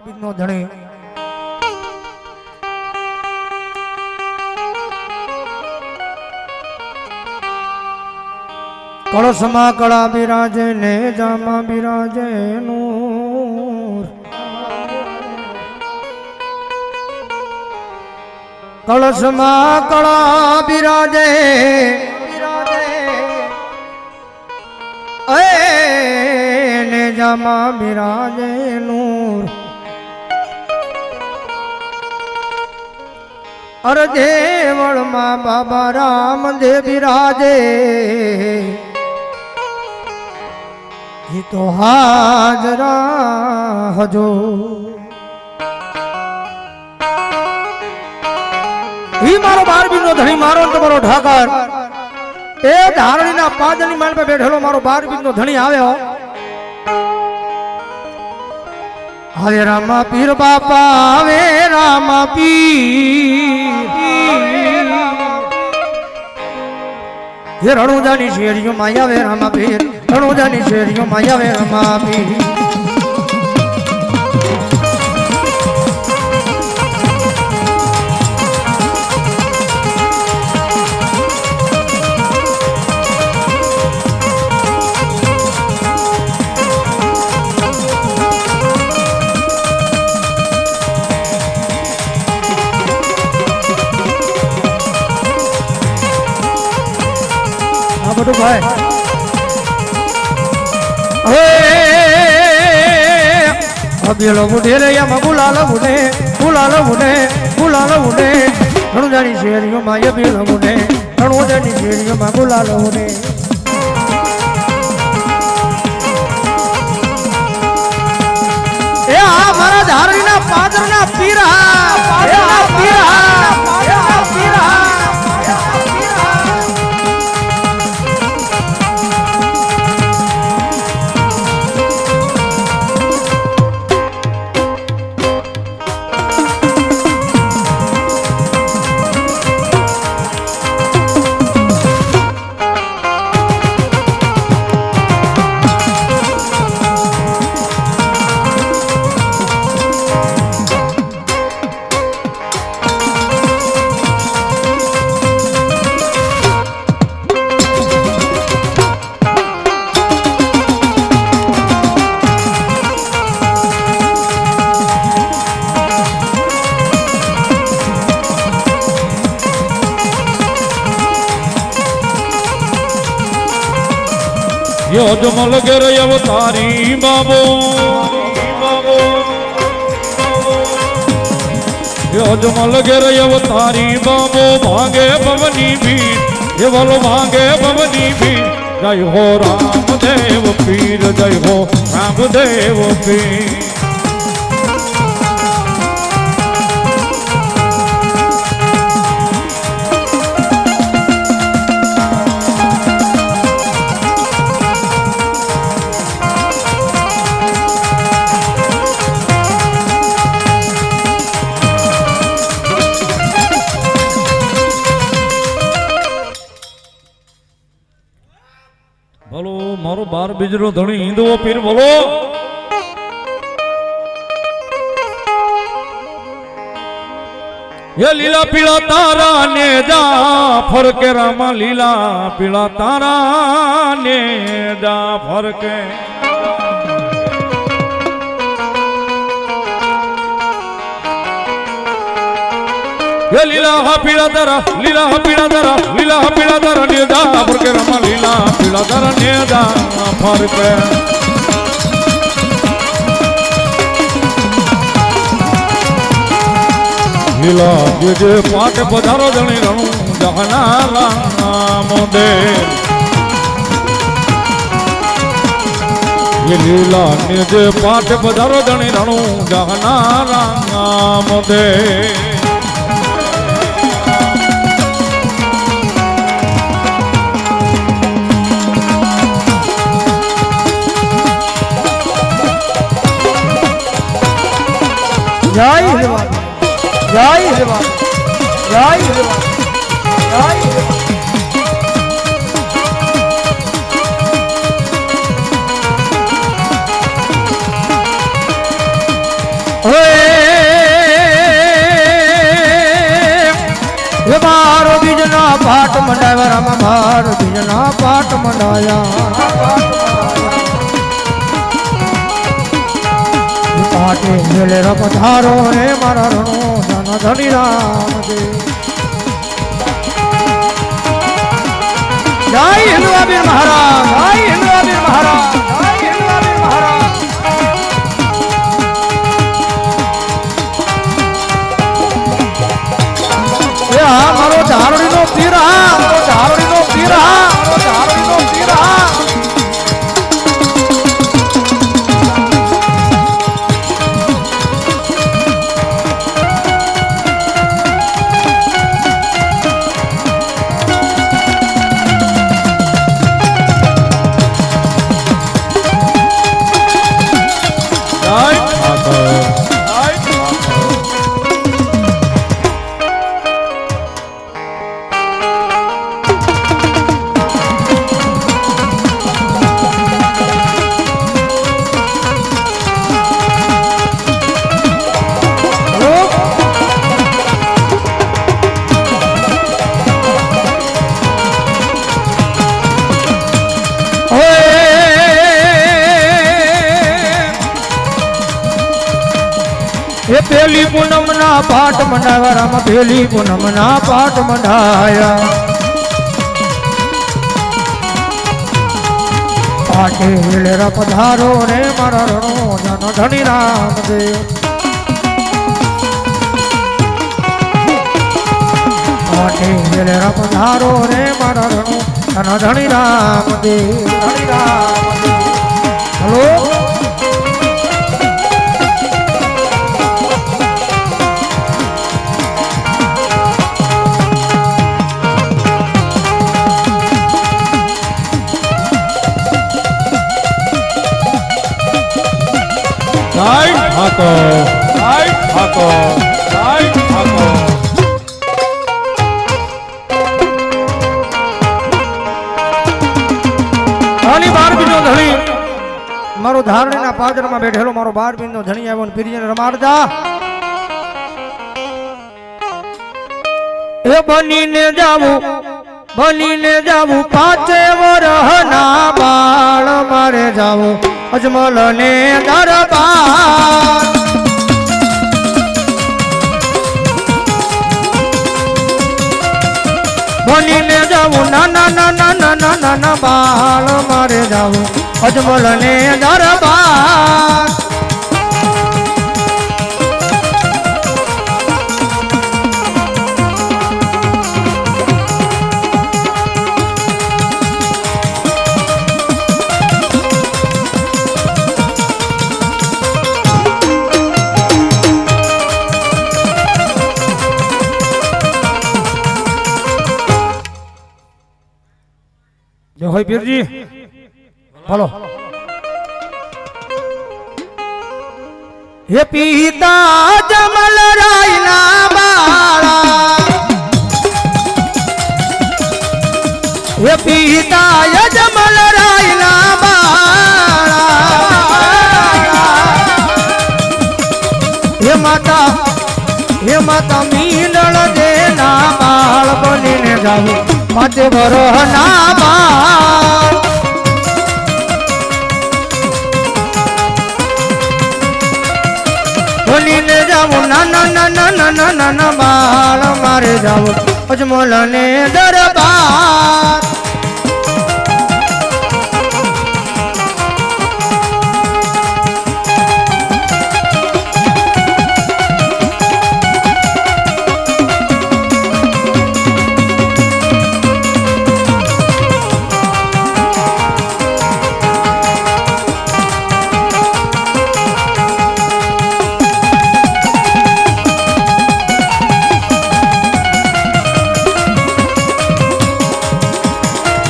બીજનો ધણી કળશમાં કળા બિરાજે ને જામાં બિરાજે નૂર કળશમાં કળા બિરાજે ને જામાં બિરાજે નૂર અર દેવળમાં બાબા રામદેવ બિરાજે એ તો હાજરા હજો ઈ મારો 12 બીજનો ધણી મારો તમારો ઠાકર એ ધારણીના પાદની માલ પર બેઠેલો મારો 12 બીજનો ધણી આવ્યો આવે રામા પીર બાપા આવે રામા પીર ये रणुजानी शेरियों माया वे रामा पीर रणुजानी शेरियों माया वे रामा पीर બધું ભાઈ અબેલો બુઢે રે યા ગુલાલ બુઢે ગુલાલ બુઢે ગુલાલ બુઢે રણુજાની શેરીઓમાં અબેલો બુઢે રણુજાની શેરીઓમાં ગુલાલ બુઢે એ આ મારા ધારીના પાદરના પીરા પાદરના પીરા પાદરના પીરા યોજમલ ઘેર અવતારી બાબો યોજમલ ઘેર અવતારી બાબો ભાગે ભવની ભીર એ વલો ભાગે ભવની ભીર જય હો રામદેવ પીર જય હો રામદેવ પીર મારો 12 બીજનો ધણી હિન્દુઓ પીર બોલો ये लीला पीला तारा ने जा फरके रामा लीला पीला तारा ने जा फरके ये लीला हा पीला तारा लीला हा पीला तारा लीला हा पीला तारा ने जा फरके रामा लीला पीला तारा ने जा फरके लीला जे पाट पधारो जणी रणु जहना राम दे ये लीला जे पाट पधारो जणी रणु जहना राम दे जय हिरवा जय हिरवा जय हिरवा जय हिरवा એ મારો બીજના પાઠ મંડાવ્યા રામ મારો બીજના પાઠ મંડાયા પાટે મેલે પધારો રે મારા રણો ધન ધણી રામ જય હિન્દુઆબીર મહારાજ જય હિન્દુઆબીર મહારાજ જય હિન્દુઆબીર મહારાજ એ હા મારો ધારણીનો પીર હા મારો ધારણીનો પીર હા મારો ધારણીનો પીર હા એ પેલી પૂનમ ના પાઠ મંડાવ્યા રામ પેલી પૂનમ ના પાઠ મંડાયા પાઠે વેલેરા પધારો રે મારા રણો જન ધણી રામદેવ પાઠે વેલેરા પધારો રે મારા રણો જન ધણી રામદેવ ધણી રામદેવ હલો મારો ધારણીના પાદરમાં બેઠેલો મારો 12 બિંદનો ધણી આવ્યો ને પીરીને રમાડતા એ બનીને જાવું 5 વરહના બાળ મારે જાવું અજમલ ને દરબાર બનીને જાવું નાના બાળ મારે જાવું અજમલ ને દરબાર જય હોય પીરજી બોલો હે પિતા જમલ રાય ના બાળા હે પિતા જમલ રાય ના બાળા હે માતા મીંડળ દે ના બાળ બનીને જાવું 5 વરહના બાળ બનીને જાવું નાના બાળ મારે જાવું અજમલ ને દરબાર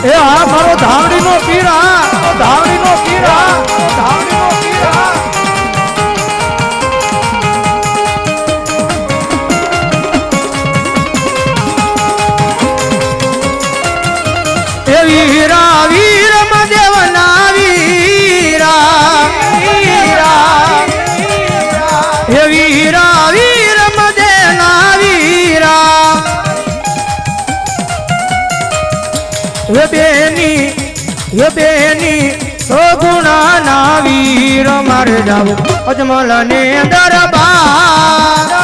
એ આ મારો ધાવડીનો પીર આ ધાવડીનો પીર આ ધાવડીનો પીર આ એ વીરા વીર મદેવના વીરા વીરા એ હે બેની ગુણા ના વીર મારે જાવ અજમલ ને દરબાર